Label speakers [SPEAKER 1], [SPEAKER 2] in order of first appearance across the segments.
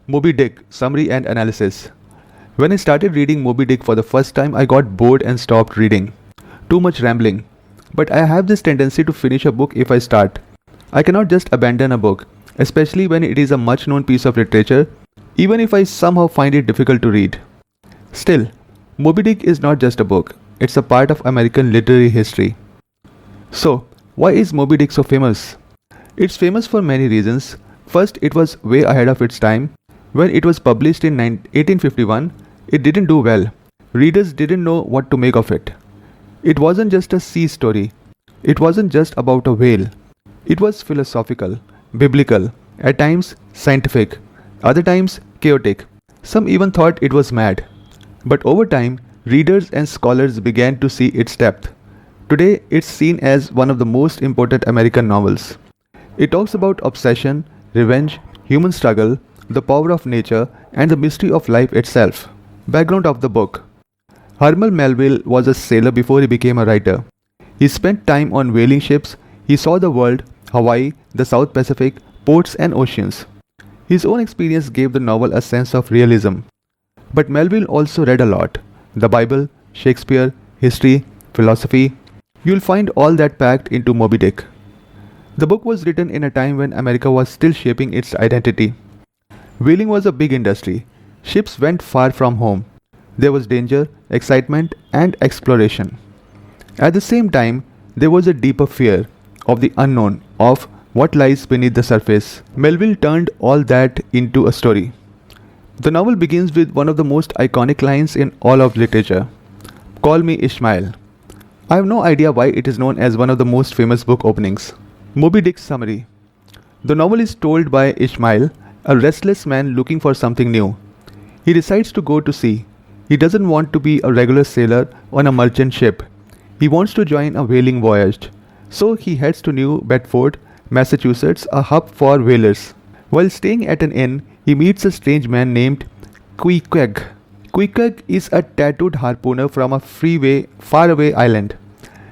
[SPEAKER 1] Moby-Dick Summary and Analysis. When I started reading Moby-Dick for the first time, I got bored and stopped reading. Too much rambling. But I have this tendency to finish a book if I start. I cannot just abandon a book, especially when it is a much known piece of literature, even if I somehow find it difficult to read. Still, Moby-Dick is not just a book, it's a part of American literary history. So, why is Moby-Dick so famous? It's famous for many reasons. First, it was way ahead of its time. When it was published in 1851, it didn't do well. Readers didn't know what to make of it. It wasn't just a sea story. It wasn't just about a whale. It was philosophical, biblical, at times scientific, other times chaotic. Some even thought it was mad. But over time, readers and scholars began to see its depth. Today, it's seen as one of the most important American novels. It talks about obsession, revenge, human struggle, the power of nature, and the mystery of life itself. Background of the book. Herman Melville was a sailor before he became a writer. He spent time on whaling ships. He saw the world, Hawaii, the South Pacific, ports and oceans. His own experience gave the novel a sense of realism. But Melville also read a lot. The Bible, Shakespeare, history, philosophy. You'll find all that packed into Moby-Dick. The book was written in a time when America was still shaping its identity. Whaling was a big industry. Ships went far from home. There was danger, excitement, and exploration. At the same time, there was a deeper fear of the unknown, of what lies beneath the surface. Melville turned all that into a story. The novel begins with one of the most iconic lines in all of literature. Call me Ishmael. I have no idea why it is known as one of the most famous book openings. Moby-Dick Summary. The novel is told by Ishmael, a restless man looking for something new. He decides to go to sea. He doesn't want to be a regular sailor on a merchant ship. He wants to join a whaling voyage. So he heads to New Bedford, Massachusetts, a hub for whalers. While staying at an inn, he meets a strange man named Queequeg. Queequeg is a tattooed harpooner from a faraway island.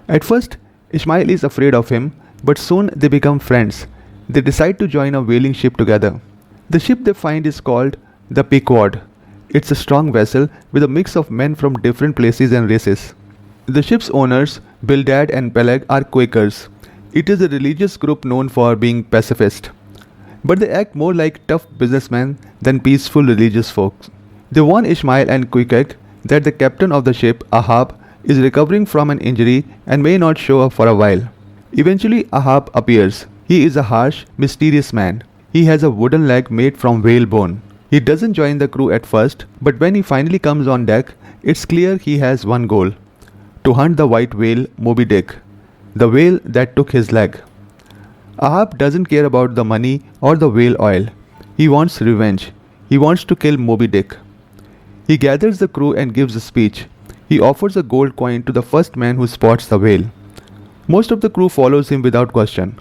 [SPEAKER 1] At first, Ishmael is afraid of him, but soon they become friends. They decide to join a whaling ship together. The ship they find is called the Pequod. It's a strong vessel with a mix of men from different places and races. The ship's owners, Bildad and Peleg, are Quakers. It is a religious group known for being pacifist. But they act more like tough businessmen than peaceful religious folks. They warn Ishmael and Queequeg that the captain of the ship, Ahab, is recovering from an injury and may not show up for a while. Eventually, Ahab appears. He is a harsh, mysterious man. He has a wooden leg made from whale bone. He doesn't join the crew at first, but when he finally comes on deck, it's clear he has one goal: to hunt the white whale Moby-Dick, the whale that took his leg. Ahab doesn't care about the money or the whale oil. He wants revenge. He wants to kill Moby-Dick. He gathers the crew and gives a speech. He offers a gold coin to the first man who spots the whale. Most of the crew follows him without question.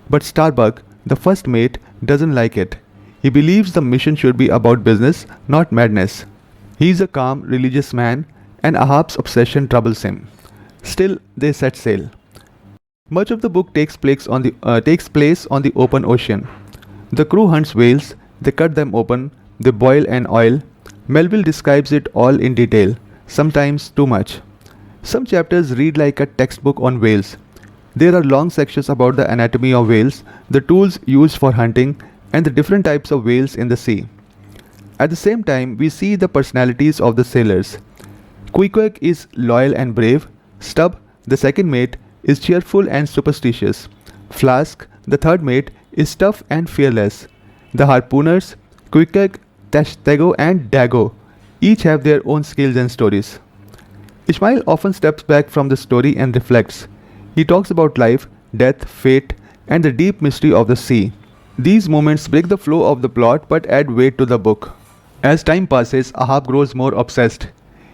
[SPEAKER 1] But Starbuck, the first mate, doesn't like it. He believes the mission should be about business, not madness. He is a calm, religious man, and Ahab's obsession troubles him. Still, they set sail. Much of the book takes place on the open ocean. The crew hunts whales, they cut them open, they boil and oil. Melville describes it all in detail, sometimes too much. Some chapters read like a textbook on whales. There are long sections about the anatomy of whales, the tools used for hunting, and the different types of whales in the sea. At the same time, we see the personalities of the sailors. Queequeg is loyal and brave. Stubb, the second mate, is cheerful and superstitious. Flask, the third mate, is tough and fearless. The harpooners, Queequeg, Tego, and Dago, each have their own skills and stories. Ishmael often steps back from the story and reflects. He talks about life, death, fate, and the deep mystery of the sea. These moments break the flow of the plot but add weight to the book. As time passes, Ahab grows more obsessed.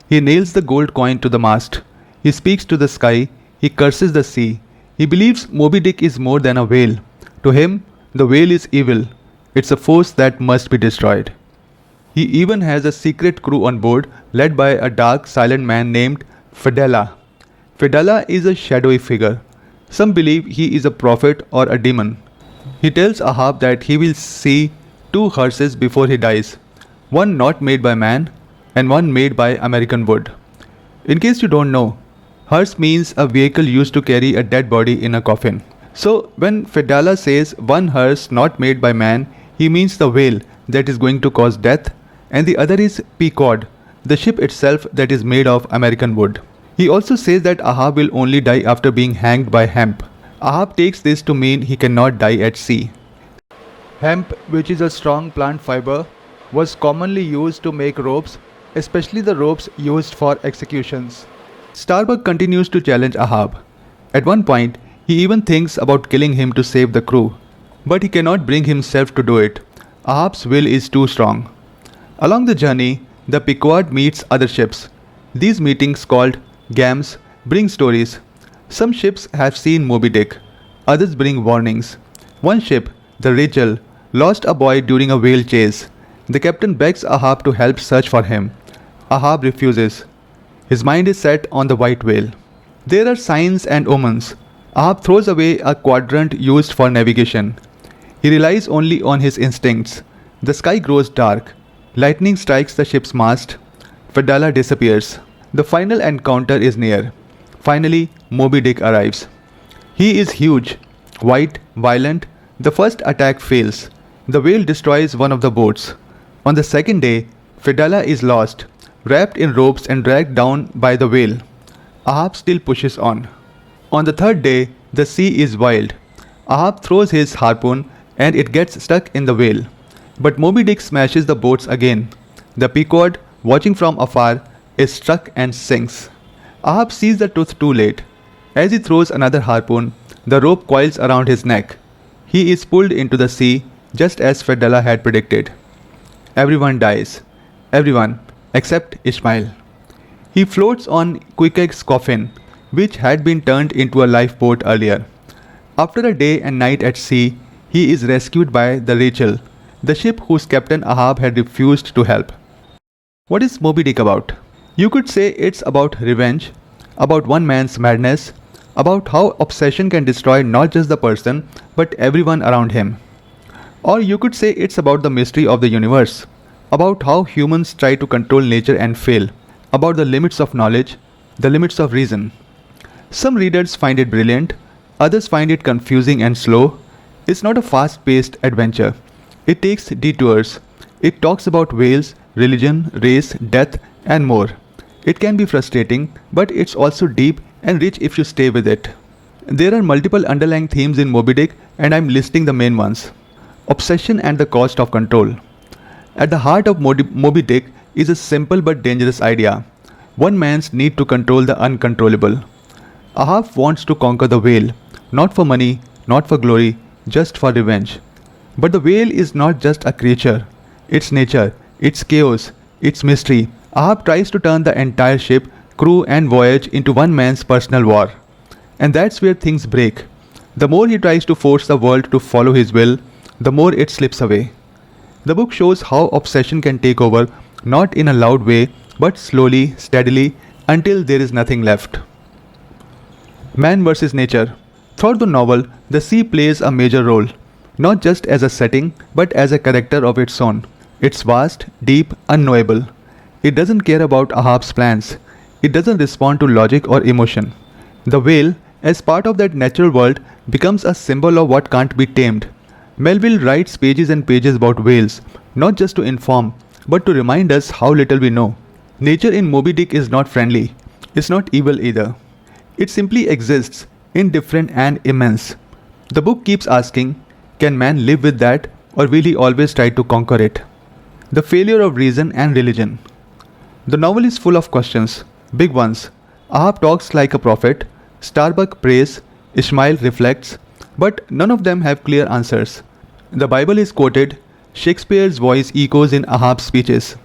[SPEAKER 1] He nails the gold coin to the mast. He speaks to the sky. He curses the sea. He believes Moby-Dick is more than a whale. To him, the whale is evil. It's a force that must be destroyed. He even has a secret crew on board led by a dark, silent man named Fedella. Fedella is a shadowy figure. Some believe he is a prophet or a demon. He tells Ahab that he will see 2 horses before he dies. one not made by man and one made by American wood. In case you don't know, hearse means a vehicle used to carry a dead body in a coffin. So when Fedallah says one hearse not made by man, he means the whale that is going to cause death, and the other is Pequod, the ship itself that is made of American wood. He also says that Ahab will only die after being hanged by hemp. Ahab takes this to mean he cannot die at sea. Hemp, which is a strong plant fiber, was commonly used to make ropes, especially the ropes used for executions. Starbuck continues to challenge Ahab. At one point, he even thinks about killing him to save the crew, but he cannot bring himself to do it. Ahab's will is too strong. Along the journey, the Pequod meets other ships. These meetings, called gams, bring stories. Some ships have seen Moby-Dick, others bring warnings. One ship, the Rachel, lost a boy during a whale chase. The captain begs Ahab to help search for him. Ahab refuses. His mind is set on the white whale. There are signs and omens. Ahab throws away a quadrant used for navigation. He relies only on his instincts. The sky grows dark. Lightning strikes the ship's mast. Fedallah disappears. The final encounter is near. Finally, Moby-Dick arrives. He is huge, white, violent. The first attack fails. The whale destroys one of the boats. On the second day, Fedallah is lost, wrapped in ropes and dragged down by the whale. Ahab still pushes on. On the third day, the sea is wild. Ahab throws his harpoon and it gets stuck in the whale. But Moby-Dick smashes the boats again. The Pequod, watching from afar, is struck and sinks. Ahab sees the truth too late. As he throws another harpoon, the rope coils around his neck. He is pulled into the sea, just as Fedallah had predicted. Everyone dies. Everyone except Ishmael. He floats on Queequeg's coffin, which had been turned into a lifeboat earlier. After a day and night at sea, he is rescued by the Rachel, the ship whose captain Ahab had refused to help. What is Moby-Dick about? You could say it's about revenge, about one man's madness, about how obsession can destroy not just the person, but everyone around him. Or you could say it's about the mystery of the universe, about how humans try to control nature and fail, about the limits of knowledge, the limits of reason. Some readers find it brilliant, others find it confusing and slow. It's not a fast-paced adventure. It takes detours. It talks about whales, religion, race, death, and more. It can be frustrating, but it's also deep and rich if you stay with it. There are multiple underlying themes in Moby-Dick, and I'm listing the main ones. Obsession and the cost of control. At the heart of Moby-Dick is a simple but dangerous idea. One man's need to control the uncontrollable. Ahab wants to conquer the whale, not for money, not for glory, just for revenge. But the whale is not just a creature. It's nature, it's chaos, it's mystery. Ahab tries to turn the entire ship, crew and voyage into one man's personal war. And that's where things break. The more he tries to force the world to follow his will, the more it slips away. The book shows how obsession can take over, not in a loud way, but slowly, steadily, until there is nothing left. Man versus nature. Throughout the novel, the sea plays a major role, not just as a setting, but as a character of its own. It's vast, deep, unknowable. It doesn't care about Ahab's plans. It doesn't respond to logic or emotion. The whale, as part of that natural world, becomes a symbol of what can't be tamed. Melville writes pages and pages about whales, not just to inform, but to remind us how little we know. Nature in Moby-Dick is not friendly. It's not evil either. It simply exists, indifferent and immense. The book keeps asking, can man live with that, or will he always try to conquer it? The failure of reason and religion. The novel is full of questions, big ones. Ahab talks like a prophet, Starbuck prays, Ishmael reflects, but none of them have clear answers. The Bible is quoted, Shakespeare's voice echoes in Ahab's speeches.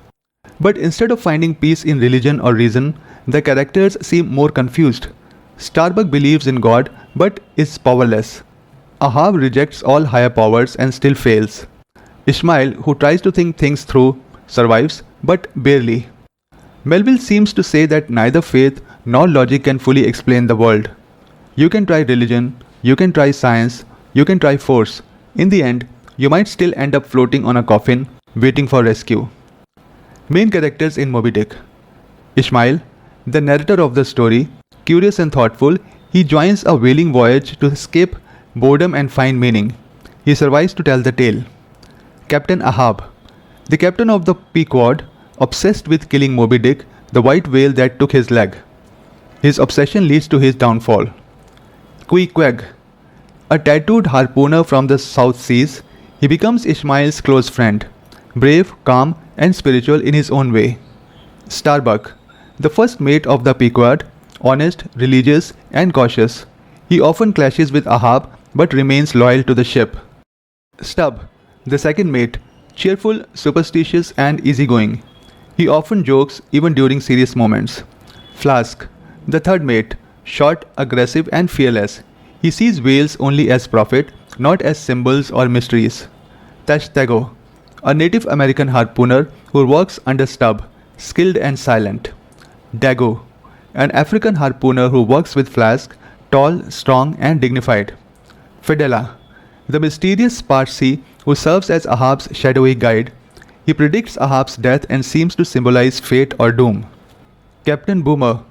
[SPEAKER 1] But instead of finding peace in religion or reason, the characters seem more confused. Starbuck believes in God but is powerless. Ahab rejects all higher powers and still fails. Ishmael, who tries to think things through, survives, but barely. Melville seems to say that neither faith nor logic can fully explain the world. You can try religion, you can try science, you can try force. In the end, you might still end up floating on a coffin, waiting for rescue. Main characters in Moby-Dick. Ishmael, the narrator of the story, curious and thoughtful, he joins a whaling voyage to escape boredom and find meaning. He survives to tell the tale. Captain Ahab, the captain of the Pequod, obsessed with killing Moby-Dick, the white whale that took his leg. His obsession leads to his downfall. Queequeg, a tattooed harpooner from the South Seas, he becomes Ishmael's close friend, brave, calm, and spiritual in his own way. Starbuck, the first mate of the Pequod, honest, religious, and cautious. He often clashes with Ahab but remains loyal to the ship. Stubb, the second mate, cheerful, superstitious, and easygoing. He often jokes even during serious moments. Flask, the third mate, short, aggressive, and fearless. He sees whales only as profit, not as symbols or mysteries. Tashtego, a Native American harpooner who works under Stubb, skilled and silent. Dago, an African harpooner who works with Flask, tall, strong, and dignified. Fedela, the mysterious Parsi who serves as Ahab's shadowy guide. He predicts Ahab's death and seems to symbolize fate or doom. Captain Boomer,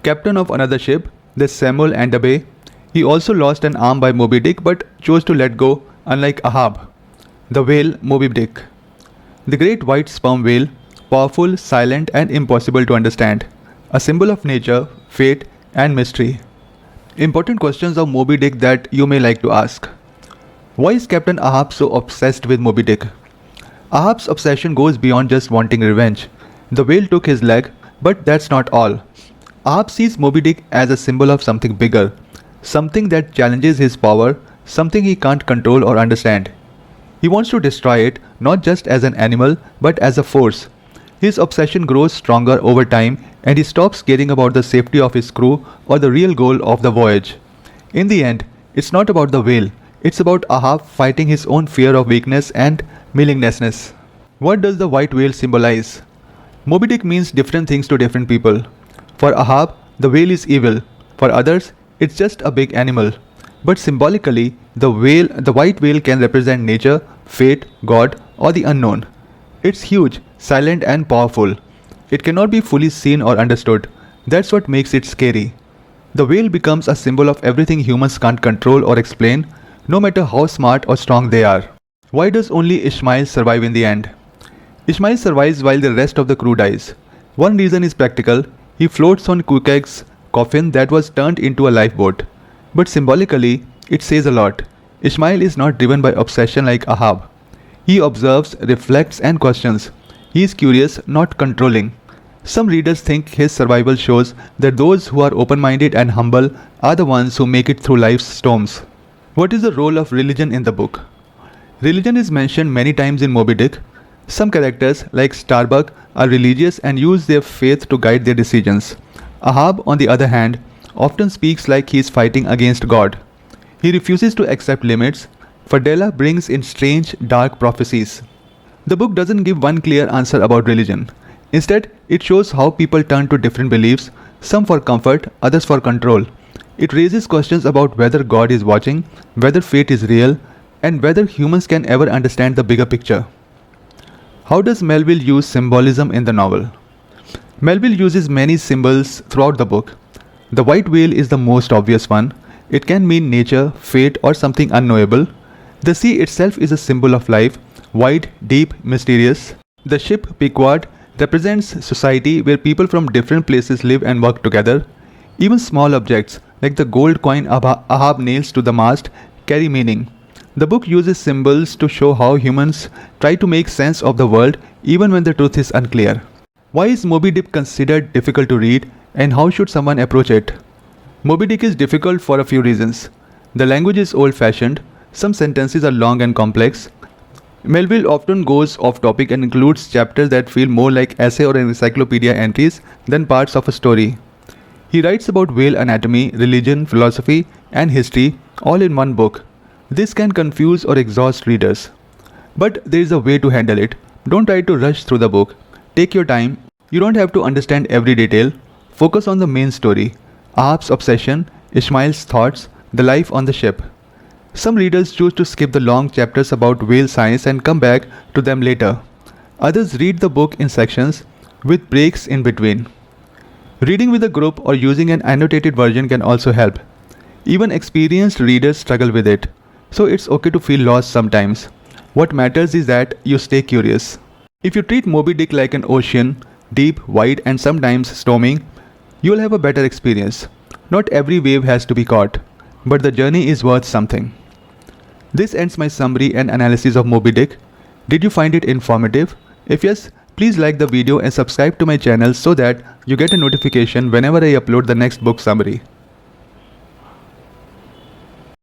[SPEAKER 1] captain of another ship, the Samuel Andabe. He also lost an arm by Moby-Dick but chose to let go, unlike Ahab. The whale Moby-Dick, the great white sperm whale, powerful, silent, and impossible to understand. A symbol of nature, fate, and mystery. Important questions of Moby-Dick that you may like to ask. Why is Captain Ahab so obsessed with Moby-Dick? Ahab's obsession goes beyond just wanting revenge. The whale took his leg, but that's not all. Ahab sees Moby-Dick as a symbol of something bigger, something that challenges his power, something he can't control or understand. He wants to destroy it, not just as an animal, but as a force. His obsession grows stronger over time and he stops caring about the safety of his crew or the real goal of the voyage. In the end, it's not about the whale, it's about Ahab fighting his own fear of weakness and meaninglessness. What does the white whale symbolize? Moby-Dick means different things to different people. For Ahab, the whale is evil. For others, it's just a big animal. But symbolically, the white whale can represent nature, fate, God, or the unknown. It's huge, silent, and powerful. It cannot be fully seen or understood. That's what makes it scary. The whale becomes a symbol of everything humans can't control or explain, no matter how smart or strong they are. Why does only Ishmael survive in the end? Ishmael survives while the rest of the crew dies. One reason is practical. He floats on Queequeg's coffin that was turned into a lifeboat. But symbolically, it says a lot. Ishmael is not driven by obsession like Ahab. He observes, reflects, and questions. He is curious, not controlling. Some readers think his survival shows that those who are open-minded and humble are the ones who make it through life's storms. What is the role of religion in the book? Religion is mentioned many times in Moby-Dick. Some characters, like Starbuck, are religious and use their faith to guide their decisions. Ahab, on the other hand, often speaks like he is fighting against God. He refuses to accept limits. Fedela brings in strange, dark prophecies. The book doesn't give one clear answer about religion. Instead, it shows how people turn to different beliefs, some for comfort, others for control. It raises questions about whether God is watching, whether fate is real, and whether humans can ever understand the bigger picture. How does Melville use symbolism in the novel? Melville uses many symbols throughout the book. The white whale is the most obvious one. It can mean nature, fate, or something unknowable. The sea itself is a symbol of life, wide, deep, mysterious. The ship Pequod represents society where people from different places live and work together. Even small objects like the gold coin Ahab nails to the mast carry meaning. The book uses symbols to show how humans try to make sense of the world even when the truth is unclear. Why is Moby-Dick considered difficult to read and how should someone approach it? Moby-Dick is difficult for a few reasons. The language is old-fashioned. Some sentences are long and complex. Melville often goes off topic and includes chapters that feel more like essay or encyclopedia entries than parts of a story. He writes about whale anatomy, religion, philosophy, and history all in one book. This can confuse or exhaust readers. But there is a way to handle it. Don't try to rush through the book. Take your time. You don't have to understand every detail. Focus on the main story, Ahab's obsession, Ishmael's thoughts, the life on the ship. Some readers choose to skip the long chapters about whale science and come back to them later. Others read the book in sections with breaks in between. Reading with a group or using an annotated version can also help. Even experienced readers struggle with it, so it's okay to feel lost sometimes. What matters is that you stay curious. If you treat Moby-Dick like an ocean, deep, wide, and sometimes storming, you'll have a better experience. Not every wave has to be caught, but the journey is worth something. This ends my summary and analysis of Moby-Dick. Did you find it informative? If yes, please like the video and subscribe to my channel so that you get a notification whenever I upload the next book summary.